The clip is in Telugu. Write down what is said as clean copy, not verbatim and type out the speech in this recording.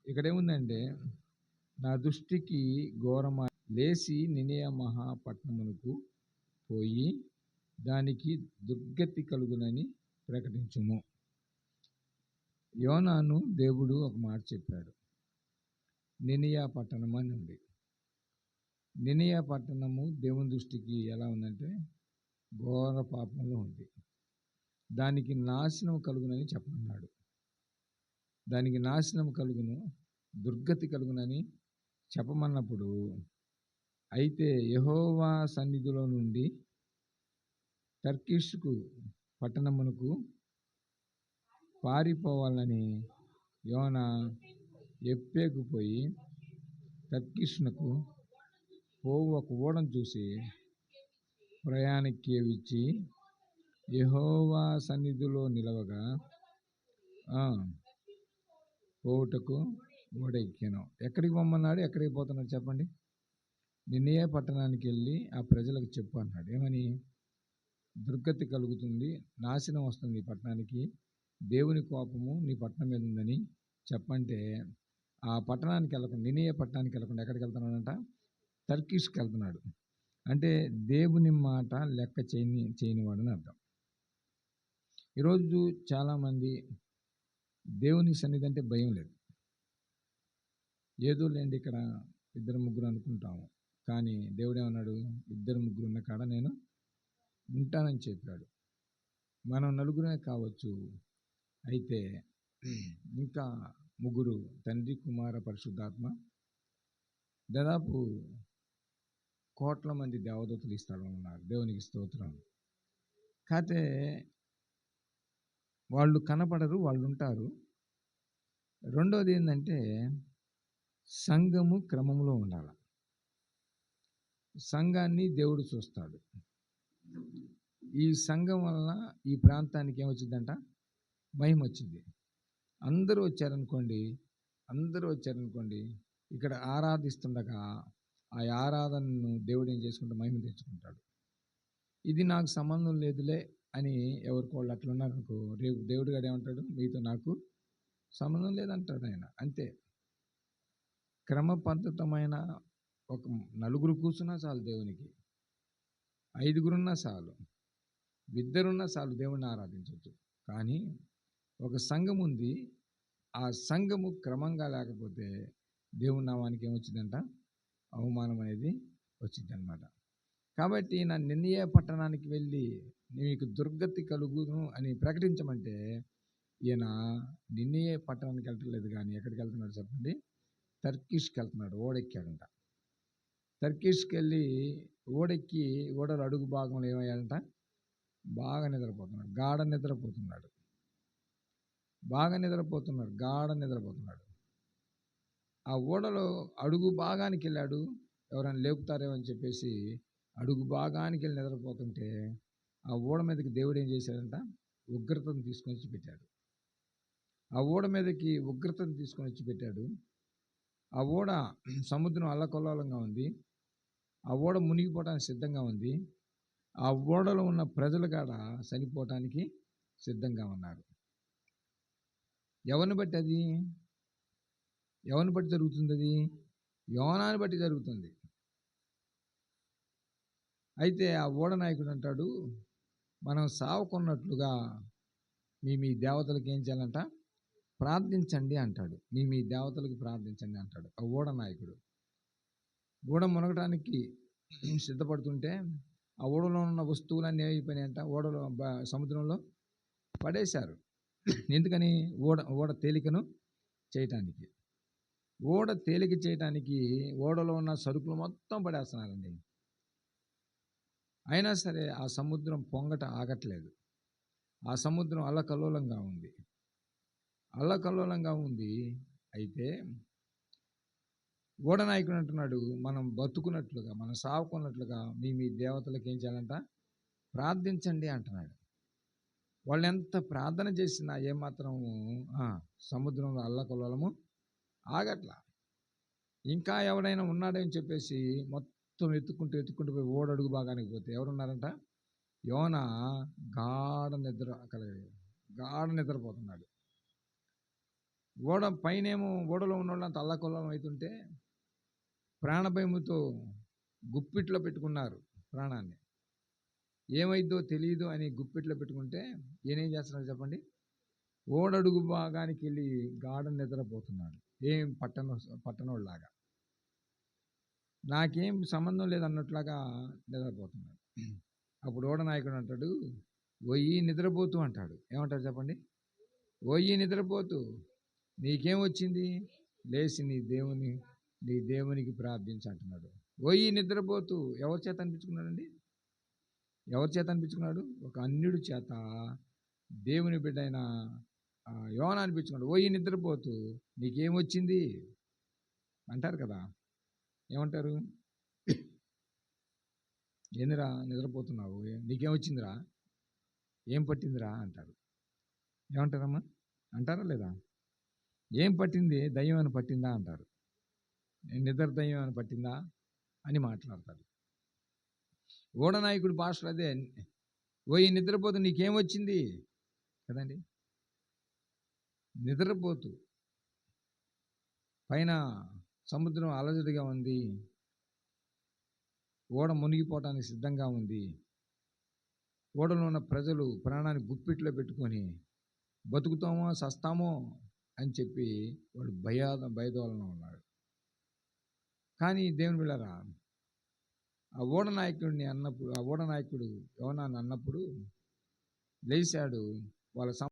ఇక్కడేముందంటే, నా దృష్టికి ఘోరమా లేచి నినియా మహాపట్నమునకు పోయి దానికి దుర్గతి కలుగునని ప్రకటించుము. యోనాను దేవుడు ఒక మాట చెప్పాడు. నినియా పట్టణం అని ఉంది. నినియా పట్టణము దేవుని దృష్టికి ఎలా ఉందంటే ఘోర పాపంలో ఉంది. దానికి నాశనం కలుగునని చెప్పమన్నాడు. దానికి నాశనం కలుగును, దుర్గతి కలుగునని చెప్పమన్నప్పుడు, అయితే యెహోవా సన్నిధిలో నుండి తర్కీషుకు పట్టణమునకు పారిపోవాలని యోనా ఎప్పేకు పోయి తర్కీషునకు పోవు ఒక ఓడను చూసి ప్రయాణికిచ్చి యెహోవా సన్నిధిలో నిలవగా పోవుటకు ఓడ ఎక్కాను. ఎక్కడికి పొమ్మన్నాడు? ఎక్కడికి పోతున్నాడు చెప్పండి? నిన్నయే పట్టణానికి వెళ్ళి ఆ ప్రజలకు చెప్పు అన్నాడు. ఏమని? దుర్గతి కలుగుతుంది, నాశనం వస్తుంది ఈ పట్టణానికి, దేవుని కోపము నీ పట్టణం మీద ఉందని చెప్పంటే ఆ పట్టణానికి వెళ్ళకుండా, నినియే పట్టణానికి వెళ్ళకుండా ఎక్కడికి వెళ్తున్నాడంట? తర్కీష్కి వెళ్తున్నాడు. అంటే దేవుని మాట లెక్క చేయనివాడు అని అర్థం. ఈరోజు చాలామంది దేవుని సన్నిధి అంటే భయం లేదు. ఏదో లేండి ఇక్కడ 2-3 అనుకుంటాము, కానీ దేవుడు ఏమన్నాడు? 2-3 ఉన్న కాడ నేను ఉంటానని చెప్పాడు. మనం నలుగురే కావచ్చు, అయితే ఇంకా 3 తండ్రి, కుమార, పరిశుద్ధాత్మ, దాదాపు కోట్ల మంది దేవదూతలు ఈ స్థలంలో ఉన్నారు. దేవునికి స్తోత్రం. కాకపోతే వాళ్ళు కనపడరు, వాళ్ళు ఉంటారు. రెండోది ఏంటంటే సంఘము క్రమంలో ఉండాలి. సంఘాన్ని దేవుడు చూస్తాడు. ఈ సంఘం వలన ఈ ప్రాంతానికి ఏమొచ్చిందంట? మహిమ వచ్చింది. అందరూ వచ్చారనుకోండి, ఇక్కడ ఆరాధిస్తుండగా ఆ ఆరాధనను దేవుడు ఏం చేసుకుంటే మహిమ తెచ్చుకుంటాడు. ఇది నాకు సంబంధం లేదులే అని ఎవరికోళ్ళు అట్లా ఉన్నారనుకో, రేపు దేవుడు గారు ఏమంటాడు? మీతో నాకు సంబంధం లేదంటాడు ఆయన. అంతే. క్రమపద్ధతమైన ఒక 4 కూర్చున్నా చాలు దేవునికి, 5గురున్నా చాలు, 2 చాలు, దేవుణ్ణి ఆరాధించవచ్చు. కానీ ఒక సంఘం ఉంది, ఆ సంఘము క్రమంగా లేకపోతే దేవుని నామానికి ఏమొచ్చిందంట? అవమానం అనేది వచ్చిందనమాట. కాబట్టి నా నినియే పట్టణానికి వెళ్ళి నీకు దుర్గతి కలుగును అని ప్రకటించమంటే ఈయన నినియే పట్టణానికి వెళ్ళట్లేదు, కానీ ఎక్కడికి వెళ్తున్నాడు చెప్పండి? తర్కీష్కి వెళ్తున్నాడు. ఓడెక్కాడంట. తర్కీష్కి వెళ్ళి ఓడెక్కి ఓడలు అడుగు భాగంలో ఏమయ్యాడంట? బాగా నిద్రపోతున్నాడు, గాఢ నిద్రపోతున్నాడు. ఆ ఓడలో అడుగు భాగానికి వెళ్ళాడు. ఎవరైనా లేపుతారేమో అని చెప్పేసి అడుగు భాగానికి వెళ్ళి నిద్రపోతుంటే ఆ ఓడ మీదకి దేవుడు ఏం చేశాడంట? ఉగ్రతను తీసుకొని వచ్చి పెట్టాడు. ఆ ఓడ మీదకి ఉగ్రతను తీసుకొని వచ్చి పెట్టాడు. ఆ ఓడ సముద్రం అల్లకల్లోలంగా ఉంది. ఆ ఓడ మునిగిపోవడానికి సిద్ధంగా ఉంది. ఆ ఓడలో ఉన్న ప్రజలు కాడ చనిపోవటానికి సిద్ధంగా ఉన్నారు. ఎవరిని బట్టి అది? ఎవరిని బట్టి జరుగుతుంది అది? యోనాని బట్టి జరుగుతుంది. అయితే ఆ ఓడ నాయకుడు అంటాడు, మనం సావుకున్నట్లుగా మీ దేవతలకు ఏం చేయాలంట? ప్రార్థించండి అంటాడు. మీ దేవతలకు ప్రార్థించండి అంటాడు ఆ ఓడ నాయకుడు. ఓడ మునగటానికి సిద్ధపడుతుంటే ఆ ఓడలో ఉన్న వస్తువులన్నీ ఏమైపోయినాయంట? ఓడలో సముద్రంలో పడేశారు. ఎందుకని? ఓడ తేలికను చేయటానికి. ఓడ తేలిక చేయటానికి ఓడలో ఉన్న సరుకులు మొత్తం పడేస్తున్నారండి. అయినా సరే ఆ సముద్రం పొంగట ఆగట్లేదు. ఆ సముద్రం అల్లకల్లోలంగా ఉంది. అయితే ఓడ నాయకుడు అంటున్నాడు, మనం బతుకున్నట్లుగా, మనం సావుకున్నట్లుగా మీ దేవతలకు ఏం చేయాలంట? ప్రార్థించండి అంటున్నాడు. వాళ్ళు ఎంత ప్రార్థన చేసినా ఏమాత్రం సముద్రంలో అల్లకల్లోలము ఆగట్లా. ఇంకా ఎవడైనా ఉన్నాడని చెప్పేసి మొత్తం ఎత్తుకుంటూ పోయి ఓడడుగు భాగానికి పోతే ఎవరున్నారంట? యోనా గాఢ నిద్రపోతున్నాడు. ఓడ పైనేమో ఓడలో ఉన్న వాళ్ళంతా అల్లకొల్లం అవుతుంటే ప్రాణభయముతో గుప్పిట్లో పెట్టుకున్నారు ప్రాణాన్ని. ఏమైద్దో తెలియదు అని గుప్పిట్లో పెట్టుకుంటే ఈయనేం చేస్తున్నాడు చెప్పండి? ఓడడుగు భాగానికి వెళ్ళి గాఢ నిద్రపోతున్నాడు. ఏం పట్టనోళ్ళలాగా, నాకేం సంబంధం లేదన్నట్లాగా నిద్రపోతున్నాడు. అప్పుడు ఓడ నాయకుడు అంటాడు, "ఓయి నిద్రపోతూ" అంటాడు. ఏమంటారు చెప్పండి? "ఓయి నిద్రపోతూ, నీకేం వచ్చింది? లేచి నీ దేవునికి ప్రార్థించు" అంటున్నాడు. "ఓయి నిద్రపోతూ" ఎవరి చేత అనిపించుకున్నాడండి? ఎవరి చేత అనిపించుకున్నాడు? ఒక అన్యుడి చేత దేవుని బిడ్డైన యోన అనిపించుకున్నాడు. "ఓయి నిద్రపోతూ, నీకేమొచ్చింది" అంటారు కదా. ఏమంటారు? "ఏందిరా నిద్రపోతున్నావు? నీకేమొచ్చిందిరా? ఏం పట్టిందిరా" అంటారు. ఏమంటారమ్మా? అంటారా లేదా? ఏం పట్టింది? దయ్యం అని పట్టిందా అంటారు. నిద్ర దయ్యం అని పట్టిందా అని మాట్లాడతారు. ఓడనాయకుడి భాషలో అదే. "ఓయి నిద్రపోతూ, నీకేమొచ్చింది" కదండి. నిద్రపోతూ, పైన సముద్రం అలజడిగా ఉంది, ఓడ మునిగిపోవటానికి సిద్ధంగా ఉంది, ఓడలో ఉన్న ప్రజలు ప్రాణాన్ని గుప్పిట్లో పెట్టుకొని బతుకుతామో సస్తామో అని చెప్పి వాడు భయదోళన ఉన్నాడు. కానీ దేవుని బిడ్డలారా, ఆ ఓడ నాయకుడు యోనాను అన్నప్పుడు లేచాడు. వాళ్ళ